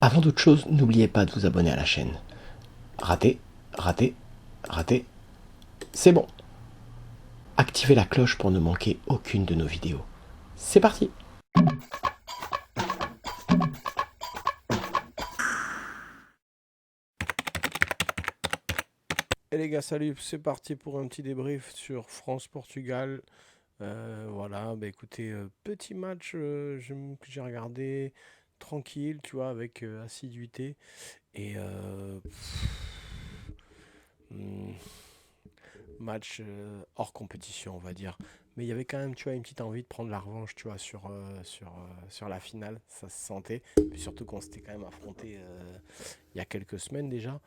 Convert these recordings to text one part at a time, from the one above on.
Avant toute chose, n'oubliez pas de vous abonner à la chaîne. Raté, raté, raté, c'est bon. Activez la cloche pour ne manquer aucune de nos vidéos. C'est parti. Et les gars, salut, c'est parti pour un petit débrief sur France-Portugal. Voilà, bah écoutez, petit match que j'ai regardé tranquille, tu vois, avec assiduité. Et hmm, match hors compétition, on va dire. Mais il y avait quand même, tu vois, une petite envie de prendre la revanche, tu vois, sur la finale. Ça se sentait. Puis surtout qu'on s'était quand même affronté il y a quelques semaines déjà.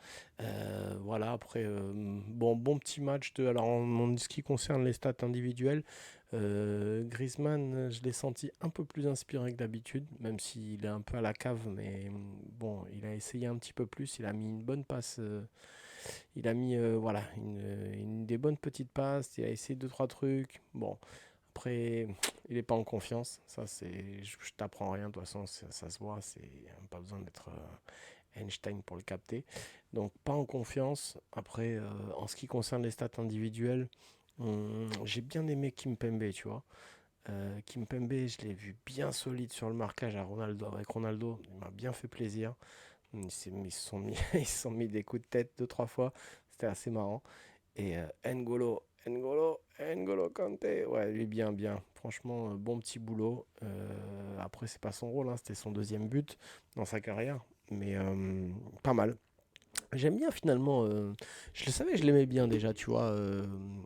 Voilà, après, bon petit match de. Alors, en ce qui concerne les stats individuelles, Griezmann, je l'ai senti un peu plus inspiré que d'habitude, même s'il est un peu à la cave, mais bon, il a essayé un petit peu plus. Il a mis une bonne passe. Il a mis voilà, une des bonnes petites passes. Il a essayé deux, trois trucs. Bon, après, il n'est pas en confiance. Ça, c'est. Je t'apprends rien, de toute façon, ça se voit. C'est pas besoin d'être. Einstein pour le capter. Donc pas en confiance. Après, en ce qui concerne les stats individuelles, j'ai bien aimé Kimpembe, tu vois. Kimpembe, je l'ai vu bien solide sur le marquage à Ronaldo, avec Ronaldo. Il m'a bien fait plaisir. Ils se sont mis, ils se sont mis des coups de tête deux, trois fois. C'était assez marrant. Et N'Golo Kanté, ouais, lui bien. Franchement, bon petit boulot. Après, c'est pas son rôle, hein, c'était son deuxième but dans sa carrière, mais pas mal. J'aime bien finalement. Je le savais, je l'aimais bien déjà, tu vois.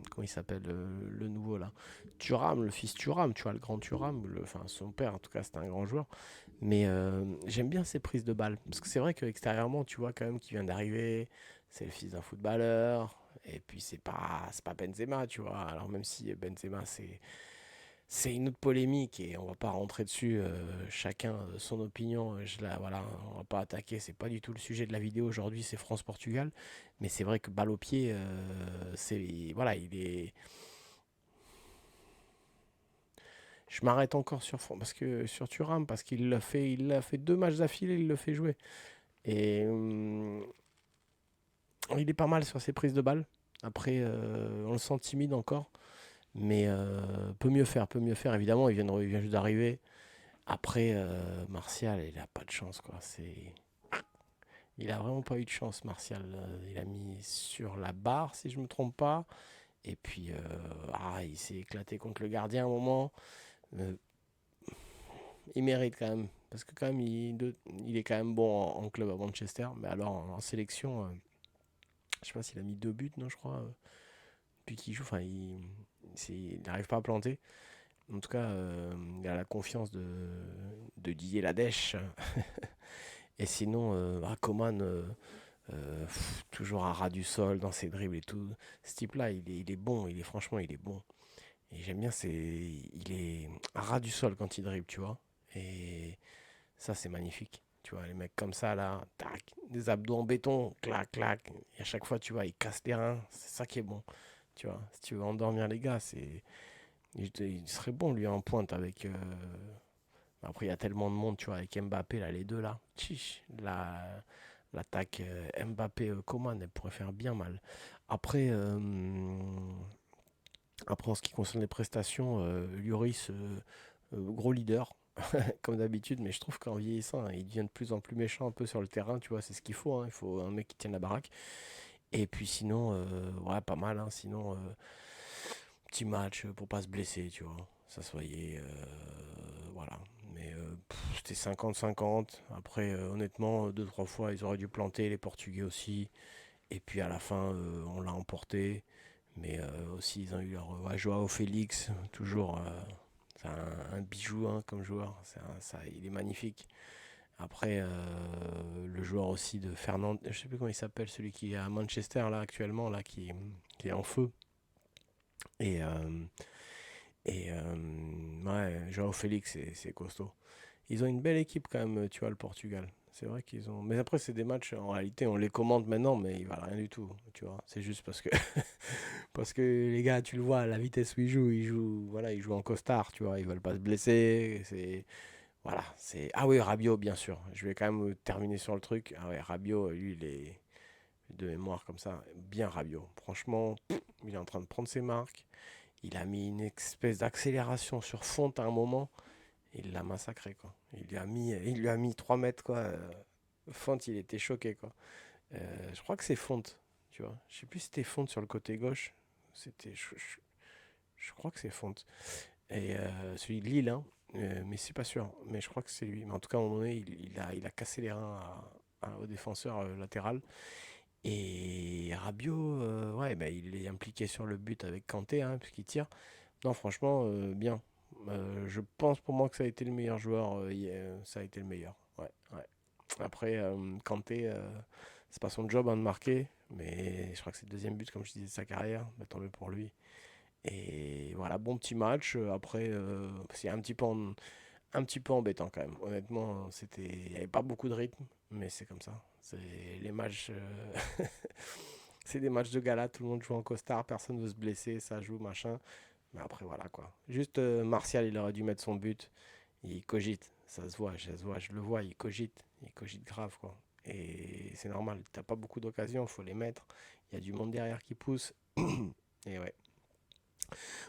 Comment il s'appelle le nouveau là? Thuram, le fils Thuram, tu vois, le grand Thuram. Enfin, son père, en tout cas, c'était un grand joueur. Mais j'aime bien ses prises de balles. Parce que c'est vrai qu'extérieurement, tu vois quand même qu'il vient d'arriver. C'est le fils d'un footballeur. Et puis, c'est pas Benzema, tu vois. Alors, même si Benzema, c'est une autre polémique et on va pas rentrer dessus. Chacun son opinion. Voilà, on va pas attaquer. C'est pas du tout le sujet de la vidéo aujourd'hui. C'est France-Portugal, mais c'est vrai que balle au pied, c'est voilà, il est. Je m'arrête encore parce que sur Thuram parce qu'il l'a fait deux matchs d'affilée, il le fait jouer et il est pas mal sur ses prises de balles. Après, on le sent timide encore, mais peut mieux faire. Évidemment, il vient juste d'arriver. Après, Martial, il a pas de chance, quoi. Il a vraiment pas eu de chance, Martial. Il a mis sur la barre, si je me trompe pas. Et puis, il s'est éclaté contre le gardien à un moment. Euh, il mérite quand même. Parce que quand même, il est quand même bon en club à Manchester. Mais alors, en sélection, je sais pas s'il a mis deux buts, non, je crois. Depuis qu'il joue, enfin, il n'arrive pas à planter. En tout cas, il a la confiance de Didier Ladèche. Et sinon, Coman, toujours à ras du sol dans ses dribbles et tout. Ce type-là, il est bon, franchement, il est bon. Et j'aime bien, il est à ras du sol quand il dribble, tu vois. Et ça, c'est magnifique. Tu vois, les mecs comme ça, là, tac, des abdos en béton, clac, clac. Et à chaque fois, tu vois, ils cassent les reins. C'est ça qui est bon. Tu vois, si tu veux endormir les gars, il serait bon, lui, en pointe avec. Après, il y a tellement de monde, tu vois, avec Mbappé, là, les deux, là. Chiche, l'attaque Mbappé-Coman, elle pourrait faire bien mal. Après, en ce qui concerne les prestations, Lloris, gros leader, comme d'habitude, mais je trouve qu'en vieillissant, hein, il devient de plus en plus méchant un peu sur le terrain, tu vois, c'est ce qu'il faut, hein, il faut un mec qui tienne la baraque. Et puis sinon, ouais, pas mal, hein, sinon, petit match pour pas se blesser, tu vois, ça se voyait, voilà. Mais c'était 50-50. Après, honnêtement, deux, trois fois, ils auraient dû planter, les Portugais aussi. Et puis à la fin, on l'a emporté. Mais aussi, ils ont eu leur Joao Félix, toujours. C'est un bijou, hein, comme joueur. Il est magnifique. Après, le joueur aussi de Fernand, je sais plus comment il s'appelle, celui qui est à Manchester là actuellement, là, qui est en feu. Et, euh, ouais, Joao Félix, c'est costaud. Ils ont une belle équipe quand même, tu vois, le Portugal. C'est vrai qu'ils ont. Mais après, c'est des matchs, en réalité, on les commande maintenant, mais ils valent rien du tout, tu vois. C'est juste parce que parce que les gars, tu le vois, à la vitesse où ils jouent, voilà, ils jouent en costard, tu vois. Ils veulent pas se blesser. Voilà, c'est... Ah oui, Rabiot, bien sûr. Je vais quand même terminer sur le truc. Ah ouais, Rabiot, lui, il est de mémoire comme ça. Bien Rabiot. Franchement, il est en train de prendre ses marques. Il a mis une espèce d'accélération sur Fonte à un moment. Il l'a massacré, quoi. Il lui a mis 3 mètres, quoi. Fonte, il était choqué, quoi. Je crois que c'est Fonte, tu vois. Je sais plus si c'était Fonte sur le côté gauche. C'était... Je crois que c'est Fonte. Et celui de Lille, hein. Mais c'est pas sûr. Mais je crois que c'est lui. Mais en tout cas, à un moment donné, il a cassé les reins au défenseur latéral. Et Rabiot, ouais, bah, il est impliqué sur le but avec Kanté, hein, puisqu'il tire. Non, franchement, bien. Je pense pour moi que ça a été le meilleur joueur. Ça a été le meilleur. Ouais, ouais. Après, Kanté, c'est pas son job hein, de marquer. Mais je crois que c'est le deuxième but, comme je disais, de sa carrière. Bah, tant mieux pour lui. Et voilà, bon petit match. Après, c'est un petit peu embêtant quand même. Honnêtement, il n'y avait pas beaucoup de rythme, mais c'est comme ça. C'est les matchs, c'est des matchs de gala. Tout le monde joue en costard, personne ne veut se blesser, ça joue machin. Mais après voilà quoi. Juste Martial, il aurait dû mettre son but. Il cogite, ça se voit, je le vois, il cogite grave quoi. Et c'est normal. T'as pas beaucoup d'occasions, faut les mettre. Il y a du monde derrière qui pousse. Et ouais.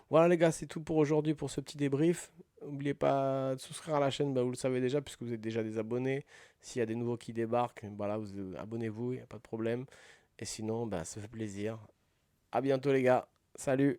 Voilà les gars, c'est tout pour aujourd'hui pour ce petit débrief. N'oubliez pas de souscrire à la chaîne, bah, vous le savez déjà puisque vous êtes déjà des abonnés. S'il y a des nouveaux qui débarquent, voilà, abonnez-vous, il n'y a pas de problème. Et sinon, bah, ça fait plaisir. À bientôt les gars. Salut!